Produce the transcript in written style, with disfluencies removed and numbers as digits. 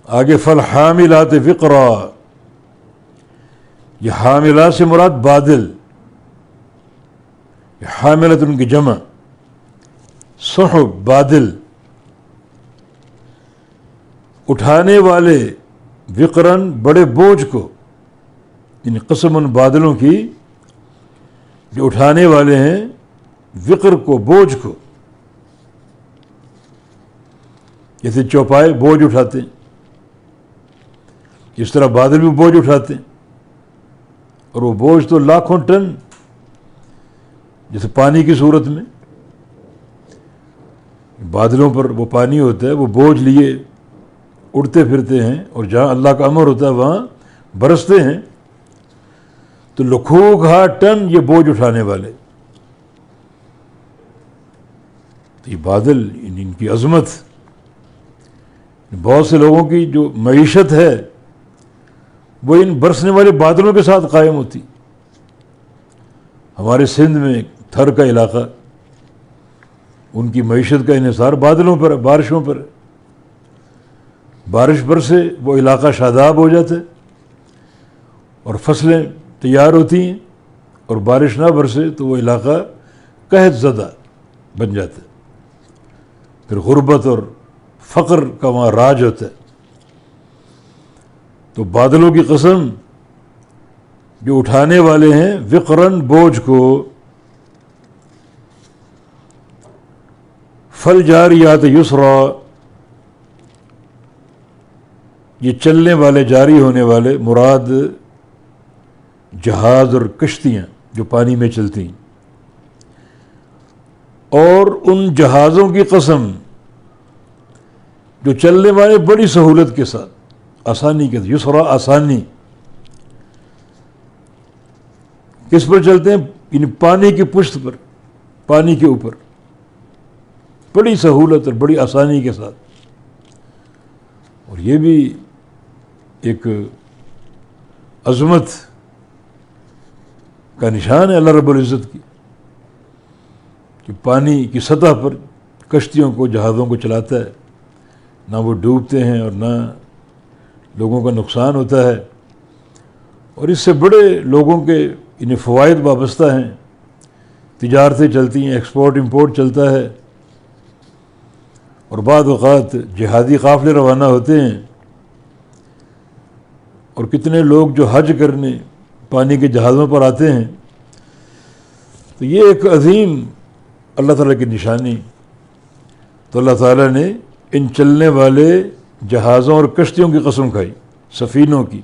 آگے فالحاملات وقرا، یہ حاملات سے مراد بادل، حاملت ان کی جمع، سحب بادل، اٹھانے والے، وقرن بڑے بوجھ کو، یعنی قسم ان بادلوں کی جو اٹھانے والے ہیں وقر کو، بوجھ کو، جیسے چوپائے بوجھ اٹھاتے ہیں، اس طرح بادل بھی بوجھ اٹھاتے ہیں، اور وہ بوجھ تو لاکھوں ٹن، جیسے پانی کی صورت میں بادلوں پر وہ پانی ہوتا ہے، وہ بوجھ لیے اڑتے پھرتے ہیں، اور جہاں اللہ کا امر ہوتا ہے وہاں برستے ہیں، تو لکھوکھا ٹن یہ بوجھ اٹھانے والے. تو یہ بادل، ان کی عظمت، بہت سے لوگوں کی جو معیشت ہے وہ ان برسنے والے بادلوں کے ساتھ قائم ہوتی. ہمارے سندھ میں تھر کا علاقہ، ان کی معیشت کا انحصار بادلوں پر ہے، بارشوں پر ہے. بارش برسے وہ علاقہ شاداب ہو جاتا ہے اور فصلیں تیار ہوتی ہیں، اور بارش نہ برسے تو وہ علاقہ قحط زدہ بن جاتا ہے. پھر غربت اور فقر کا وہاں راج ہوتا ہے. تو بادلوں کی قسم جو اٹھانے والے ہیں وقرن بوجھ کو، فالجاریات یسرا، یہ چلنے والے، جاری ہونے والے، مراد جہاز اور کشتیاں جو پانی میں چلتی ہیں. اور ان جہازوں کی قسم جو چلنے والے بڑی سہولت کے ساتھ، آسانی کے ساتھ، یسرا آسانی، کس پر چلتے ہیں؟ یعنی پانی کی پشت پر، پانی کے اوپر، بڑی سہولت اور بڑی آسانی کے ساتھ. اور یہ بھی ایک عظمت کا نشان ہے اللہ رب العزت کی، کہ پانی کی سطح پر کشتیوں کو، جہازوں کو چلاتا ہے، نہ وہ ڈوبتے ہیں اور نہ لوگوں کا نقصان ہوتا ہے. اور اس سے بڑے لوگوں کے انہیں فوائد وابستہ ہیں، تجارتیں چلتی ہیں، ایکسپورٹ امپورٹ چلتا ہے، اور بعض اوقات جہادی قافلے روانہ ہوتے ہیں، اور کتنے لوگ جو حج کرنے پانی کے جہازوں پر آتے ہیں. تو یہ ایک عظیم اللہ تعالیٰ کی نشانی. تو اللہ تعالیٰ نے ان چلنے والے جہازوں اور کشتیوں کی قسم کھائی، سفینوں کی.